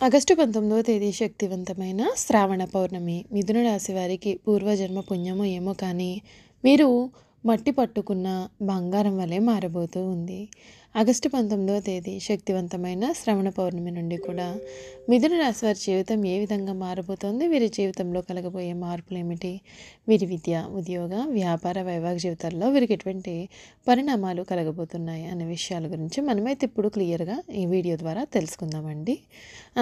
August 19వ తేదీ శక్తివంతమైన శ్రావణ పౌర్ణమి. మిథున రాశి వారికి పూర్వజన్మ పుణ్యమో ఏమో కానీ మీరు మట్టి పట్టుకున్న బంగారం వలె మారబోతూ ఉంది. ఆగస్టు 19వ తేదీ శక్తివంతమైన శ్రవణ పౌర్ణమి నుండి కూడా మిథున రాశి వారి జీవితం ఏ విధంగా మారబోతోంది, వీరి జీవితంలో కలగబోయే మార్పులు ఏమిటి, వీరి విద్య, ఉద్యోగ, వ్యాపార, వైవాహిక జీవితాల్లో వీరికి ఎటువంటి పరిణామాలు కలగబోతున్నాయి అనే విషయాల గురించి మనమైతే ఇప్పుడు క్లియర్గా ఈ వీడియో ద్వారా తెలుసుకుందామండి.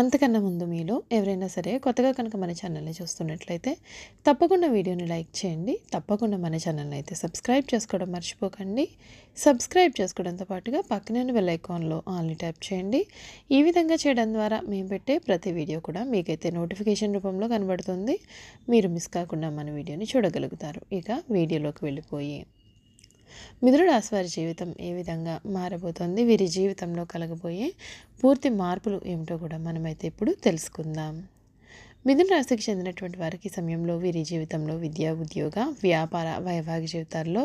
అంతకన్నా ముందు మీలో ఎవరైనా సరే కొత్తగా కనుక మన ఛానల్ని చూస్తున్నట్లయితే తప్పకుండా వీడియోని లైక్ చేయండి. తప్పకుండా మన ఛానల్ని అయితే సబ్స్క్రైబ్ చేసుకోవడం మర్చిపోకండి. సబ్స్క్రైబ్ చేసుకోవడంతో పాటుగా పక్కనే బెల్ ఐకాన్లో ఆల్ని ట్యాప్ చేయండి. ఈ విధంగా చేయడం ద్వారా మేము పెట్టే ప్రతి వీడియో కూడా మీకైతే నోటిఫికేషన్ రూపంలో కనబడుతుంది. మీరు మిస్ కాకుండా మన వీడియోని చూడగలుగుతారు. ఇక వీడియోలోకి వెళ్ళిపోయి మిథున రాశి వారి జీవితం ఏ విధంగా మారబోతోంది, వీరి జీవితంలో కలగబోయే పూర్తి మార్పులు ఏమిటో కూడా మనమైతే ఇప్పుడు తెలుసుకుందాం. మిథున రాశికి చెందినటువంటి వారికి సమయంలో వీరి జీవితంలో విద్య, ఉద్యోగ, వ్యాపార, వైవాహిక జీవితాల్లో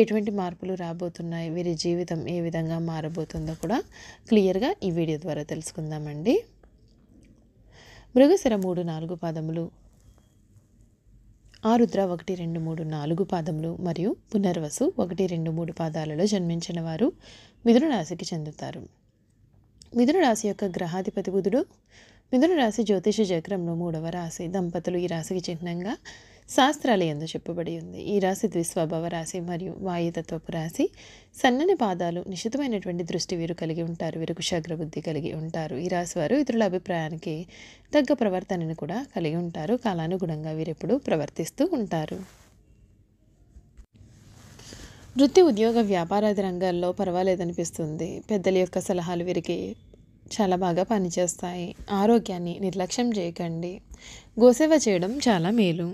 ఎటువంటి మార్పులు రాబోతున్నాయి, వీరి జీవితం ఏ విధంగా మారబోతుందో కూడా క్లియర్గా ఈ వీడియో ద్వారా తెలుసుకుందామండి. మృగశిర 3, 4 పాదములు, ఆరుద్ర 1, 2, 3, 4 పాదములు మరియు పునర్వసు 1, 2, 3 పాదాలలో జన్మించిన వారు మిథున రాశికి చెందుతారు. మిథున రాశి యొక్క గ్రహాధిపతి బుధుడు. మిథున రాశి జ్యోతిష చక్రంలో 3వ రాశి. దంపతులు ఈ రాశికి చిహ్నంగా శాస్త్రాలు ఎందు చెప్పబడి ఉంది. ఈ రాశి ద్విస్వభావ రాశి మరియు వాయుతత్వపు రాశి. సన్నని పాదాలు, నిశితమైనటువంటి దృష్టి వీరు కలిగి ఉంటారు. వీరు కుశాగ్ర బుద్ధి కలిగి ఉంటారు. ఈ రాశి వారు ఇతరుల అభిప్రాయానికి తగ్గ ప్రవర్తనను కూడా కలిగి ఉంటారు. కాలానుగుణంగా వీరెప్పుడు ప్రవర్తిస్తూ ఉంటారు. వృత్తి, ఉద్యోగ, వ్యాపారాది రంగాల్లో పర్వాలేదనిపిస్తుంది. పెద్దల యొక్క సలహాలు వీరికి చాలా బాగా పనిచేస్తాయి. ఆరోగ్యాన్ని నిర్లక్ష్యం చేయకండి. గోసేవ చేయడం చాలా మేలు.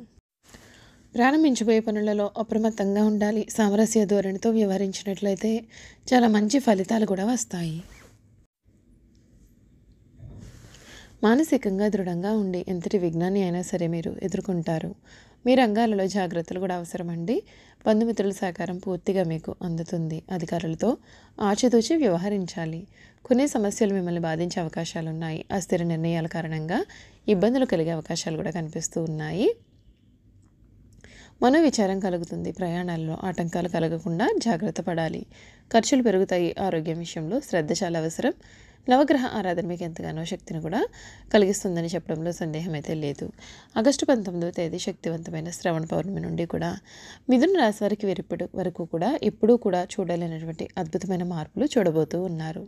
ప్రారంభించబోయే పనులలో అప్రమత్తంగా ఉండాలి. సామరస్య ధోరణితో వ్యవహరించినట్లయితే చాలా మంచి ఫలితాలు కూడా వస్తాయి. మానసికంగా దృఢంగా ఉండి ఎంతటి విఘ్నాన్ని అయినా సరే మీరు ఎదుర్కొంటారు. మీ రంగాలలో జాగ్రత్తలు కూడా అవసరమండి. బంధుమిత్రుల సహకారం పూర్తిగా మీకు అందుతుంది. అధికారులతో ఆచితూచి వ్యవహరించాలి. కొన్ని సమస్యలు మిమ్మల్ని బాధించే అవకాశాలు ఉన్నాయి. అస్థిర నిర్ణయాల కారణంగా ఇబ్బందులు కలిగే అవకాశాలు కూడా కనిపిస్తూ ఉన్నాయి. మనోవిచారం కలుగుతుంది. ప్రయాణాల్లో ఆటంకాలు కలగకుండా జాగ్రత్త పడాలి. ఖర్చులు పెరుగుతాయి. ఆరోగ్యం విషయంలో శ్రద్ధ చాలా అవసరం. నవగ్రహ ఆరాధన మీకు ఎంతగానో శక్తిని కూడా కలిగిస్తుందని చెప్పడంలో సందేహం అయితే లేదు. ఆగస్టు 19వ తేదీ శక్తివంతమైన శ్రవణ పౌర్ణమి నుండి కూడా మిథున రాశి వారికి వీరిప్పటి వరకు కూడా ఎప్పుడూ కూడా చూడలేనటువంటి అద్భుతమైన మార్పులు చూడబోతూ ఉన్నారు.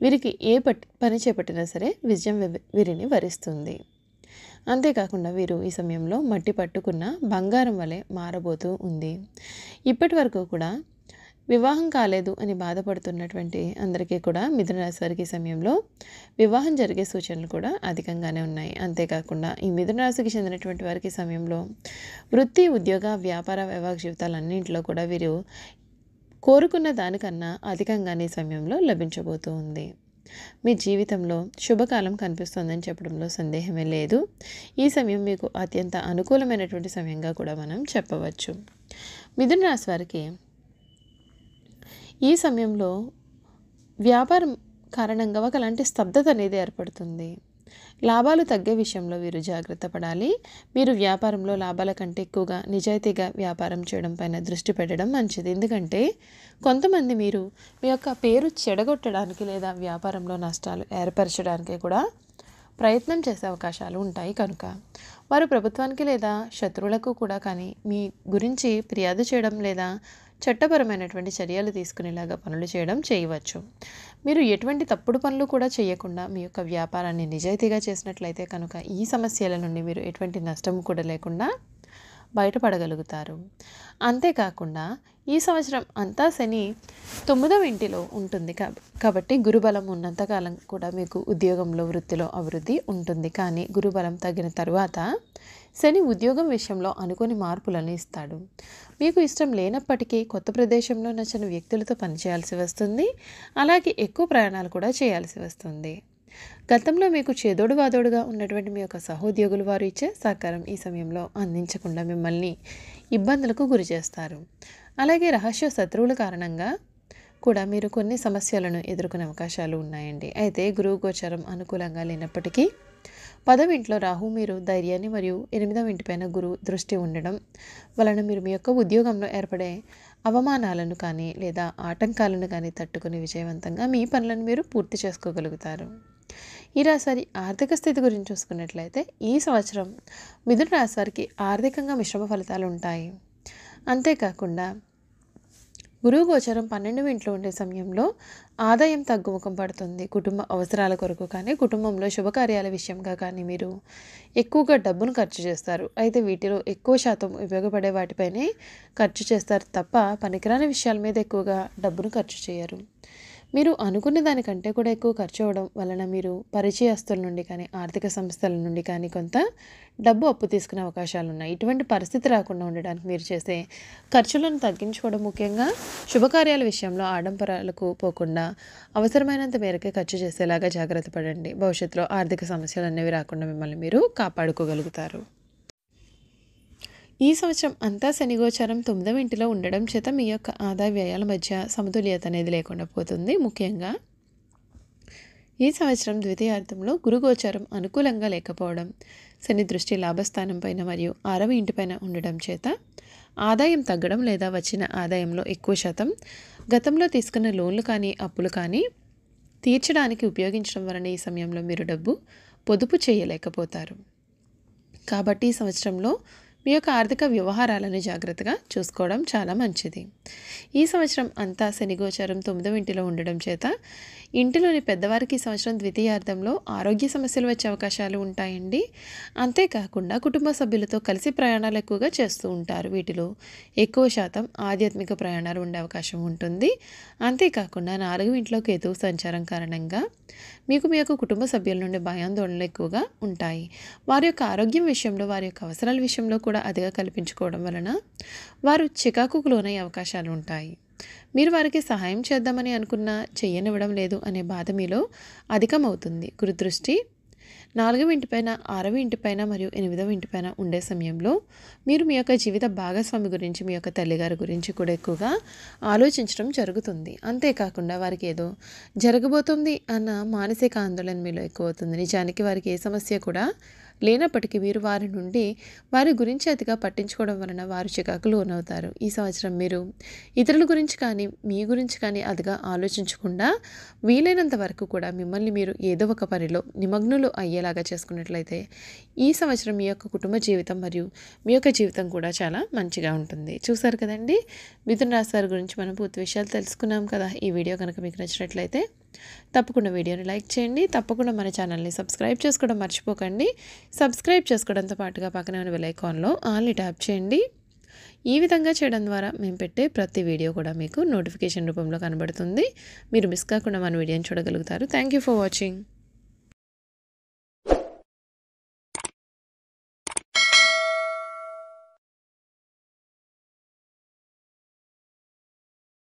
వీరికి ఏ పని చేపట్టినా సరే విజయం వీరిని వరిస్తుంది. అంతేకాకుండా వీరు ఈ సమయంలో మట్టి పట్టుకున్న బంగారం వలె మారబోతూ ఉంది. ఇప్పటి వరకు కూడా వివాహం కాలేదు అని బాధపడుతున్నటువంటి అందరికీ కూడా మిథున రాశి వారికి ఈ సమయంలో వివాహం జరిగే సూచనలు కూడా అధికంగానే ఉన్నాయి. అంతేకాకుండా ఈ మిథున రాశికి చెందినటువంటి వారికి సమయంలో వృత్తి, ఉద్యోగ, వ్యాపార, వైవాహిక జీవితాలన్నింటిలో కూడా వీరు కోరుకున్న దానికన్నా అధికంగానే సమయంలో లభించబోతూ ఉంది. మీ జీవితంలో శుభకాలం కనిపిస్తుందని చెప్పడంలో సందేహమే లేదు. ఈ సమయం మీకు అత్యంత అనుకూలమైనటువంటి సమయంగా కూడా మనం చెప్పవచ్చు. మిథున రాశి వారికి ఈ సమయంలో వ్యాపారం కారణంగా ఒకలాంటి స్తబ్దత అనేది ఏర్పడుతుంది. లాభాలు తగ్గే విషయంలో వీరు జాగ్రత్త పడాలి. మీరు వ్యాపారంలో లాభాల కంటే ఎక్కువగా నిజాయితీగా వ్యాపారం చేయడం పైన దృష్టి పెట్టడం మంచిది. ఎందుకంటే కొంతమంది మీరు మీ యొక్క పేరు చెడగొట్టడానికి లేదా వ్యాపారంలో నష్టాలు ఏర్పరచడానికి కూడా ప్రయత్నం చేసే అవకాశాలు ఉంటాయి. కనుక వారు ప్రభుత్వానికి లేదా శత్రువులకు కూడా కానీ మీ గురించి ఫిర్యాదు చేయడం లేదా చట్టపరమైనటువంటి చర్యలు తీసుకునేలాగా పనులు చేయవచ్చు. మీరు ఎటువంటి తప్పుడు పనులు కూడా చేయకుండా మీ యొక్క వ్యాపారాన్ని నిజాయితీగా చేసినట్లయితే కనుక ఈ సమస్యల నుండి మీరు ఎటువంటి నష్టం కూడా లేకుండా బయటపడగలుగుతారు. అంతేకాకుండా ఈ సంవత్సరం అంతా శని 9వ ఇంటిలో ఉంటుంది కాబట్టి గురుబలం ఉన్నంతకాలం కూడా మీకు ఉద్యోగంలో, వృత్తిలో అభివృద్ధి ఉంటుంది. కానీ గురుబలం తగ్గిన తర్వాత శని ఉద్యోగం విషయంలో అనుకోని మార్పులను ఇస్తాడు. మీకు ఇష్టం లేనప్పటికీ కొత్త ప్రదేశంలో నచ్చని వ్యక్తులతో పనిచేయాల్సి వస్తుంది. అలాగే ఎక్కువ ప్రయాణాలు కూడా చేయాల్సి వస్తుంది. గతంలో మీకు చేదోడు వాదోడుగా ఉన్నటువంటి మీ యొక్క సహోద్యోగులు వారు ఇచ్చే సహకారం ఈ సమయంలో అందించకుండా మిమ్మల్ని ఇబ్బందులకు గురి చేస్తారు. అలాగే రహస్య శత్రువుల కారణంగా కూడా మీరు కొన్ని సమస్యలను ఎదుర్కొనే అవకాశాలు ఉన్నాయండి. అయితే గురువు గోచారం అనుకూలంగా లేనప్పటికీ 10వ ఇంట్లో రాహు, మీరు ధైర్యాన్ని మరియు 8వ ఇంటిపైన గురువు దృష్టి ఉండడం వలన మీరు మీ యొక్క ఉద్యోగంలో ఏర్పడే అవమానాలను కానీ లేదా ఆటంకాలను కానీ తట్టుకుని విజయవంతంగా మీ పనులను మీరు పూర్తి చేసుకోగలుగుతారు. ఈ రాశి వారి ఆర్థిక స్థితి గురించి చూసుకున్నట్లయితే ఈ సంవత్సరం మిథున రాశి వారికి ఆర్థికంగా మిశ్రమ ఫలితాలు ఉంటాయి. అంతేకాకుండా గురువు గోచరం 12వ ఇంట్లో ఉండే సమయంలో ఆదాయం తగ్గుముఖం పడుతుంది. కుటుంబ అవసరాల కొరకు కానీ కుటుంబంలో శుభకార్యాల విషయంగా కానీ మీరు ఎక్కువగా డబ్బును ఖర్చు చేస్తారు. అయితే వీటిలో ఎక్కువ శాతం ఉపయోగపడే వాటిపైనే ఖర్చు చేస్తారు తప్ప పనికిరాని విషయాల మీద ఎక్కువగా డబ్బును ఖర్చు చేయరు. మీరు అనుకున్న దానికంటే కూడా ఎక్కువ ఖర్చు అవ్వడం వలన మీరు పరిచయస్తుల నుండి కానీ ఆర్థిక సంస్థల నుండి కానీ కొంత డబ్బు అప్పు తీసుకునే అవకాశాలు ఉన్నాయి. ఇటువంటి పరిస్థితి రాకుండా ఉండడానికి మీరు చేసే ఖర్చులను తగ్గించుకోవడం, ముఖ్యంగా శుభకార్యాల విషయంలో ఆడంబరాలకు పోకుండా అవసరమైనంత మేరకే ఖర్చు చేసేలాగా జాగ్రత్త పడండి. భవిష్యత్తులో ఆర్థిక సమస్యలు అనేవి రాకుండా మిమ్మల్ని మీరు కాపాడుకోగలుగుతారు. ఈ సంవత్సరం అంతా శనిగోచారం 9వ ఇంటిలో ఉండడం చేత మీ యొక్క ఆదాయ వ్యయాల మధ్య సమతుల్యత అనేది లేకుండా పోతుంది. ముఖ్యంగా ఈ సంవత్సరం ద్వితీయార్థంలో గురుగోచారం అనుకూలంగా లేకపోవడం, శని దృష్టి లాభస్థానం పైన మరియు 6వ ఇంటిపైన ఉండడం చేత ఆదాయం తగ్గడం లేదా వచ్చిన ఆదాయంలో ఎక్కువ శాతం గతంలో తీసుకున్న లోన్లు కానీ అప్పులు కానీ తీర్చడానికి ఉపయోగించడం వలన ఈ సమయంలో మీరు డబ్బు పొదుపు చేయలేకపోతారు. కాబట్టి ఈ సంవత్సరంలో మీ యొక్క ఆర్థిక వ్యవహారాలను జాగ్రత్తగా చూసుకోవడం చాలా మంచిది. ఈ సంవత్సరం అంతా శనిగోచారం 9వ ఇంటిలో ఉండడం చేత ఇంటిలోని పెద్దవారికి ఈ సంవత్సరం ద్వితీయార్థంలో ఆరోగ్య సమస్యలు వచ్చే అవకాశాలు ఉంటాయండి. అంతేకాకుండా కుటుంబ సభ్యులతో కలిసి ప్రయాణాలు ఎక్కువగా చేస్తూ ఉంటారు. వీటిలో ఎక్కువ శాతం ఆధ్యాత్మిక ప్రయాణాలు ఉండే అవకాశం ఉంటుంది. అంతేకాకుండా 4వ ఇంట్లో కేతువు సంచారం కారణంగా మీకు మీ యొక్క కుటుంబ సభ్యుల నుండి భయాందోళనలు ఎక్కువగా ఉంటాయి. వారి యొక్క ఆరోగ్యం విషయంలో, వారి యొక్క అవసరాల విషయంలో కూడా అదిగా కల్పించుకోవడం వలన వారు చికాకుకు లోనయ్యే అవకాశాలు ఉంటాయి. మీరు వారికి సహాయం చేద్దామని అనుకున్నా చెయ్యనివ్వడం లేదు అనే బాధ మీలో అధికమవుతుంది. గురుదృష్టి 4వ ఇంటిపైన, 6వ ఇంటిపైన మరియు 8వ ఇంటిపైన ఉండే సమయంలో మీరు మీ యొక్క జీవిత భాగస్వామి గురించి, మీ యొక్క తల్లిగారి గురించి కూడా ఎక్కువగా ఆలోచించడం జరుగుతుంది. అంతేకాకుండా వారికి ఏదో జరగబోతుంది అన్న మానసిక ఆందోళన మీలో ఎక్కువ అవుతుంది. నిజానికి వారికి ఏ సమస్య కూడా లేనప్పటికీ మీరు వారి నుండి వారి గురించి అతిగా పట్టించుకోవడం వలన వారు చికాకులు లోనవుతారు. ఈ సంవత్సరం మీరు ఇతరుల గురించి కానీ మీ గురించి కానీ అతిగా ఆలోచించకుండా వీలైనంత వరకు కూడా మిమ్మల్ని మీరు ఏదో ఒక పనిలో నిమగ్నులు అయ్యేలాగా చేసుకున్నట్లయితే ఈ సంవత్సరం మీ యొక్క కుటుంబ జీవితం మరియు మీ యొక్క జీవితం కూడా చాలా మంచిగా ఉంటుంది. చూసారు కదండి, మిథున రాశి వారి గురించి మనం పూర్తి విషయాలు తెలుసుకున్నాం కదా. ఈ వీడియో కనుక మీకు నచ్చినట్లయితే తప్పకుండా వీడియోని లైక్ చేయండి. తప్పకుండా మన ఛానల్ని సబ్స్క్రైబ్ చేసుకోవడం మర్చిపోకండి. సబ్స్క్రైబ్ చేసుకోవడంతో పాటుగా పక్కనే ఉన్న బెల్ ఐకాన్లో ఆల్ని ట్యాప్ చేయండి. ఈ విధంగా చేయడం ద్వారా మేము పెట్టే ప్రతి వీడియో కూడా మీకు నోటిఫికేషన్ రూపంలో కనబడుతుంది. మీరు మిస్ కాకుండా మన వీడియోని చూడగలుగుతారు. Thank you for watching.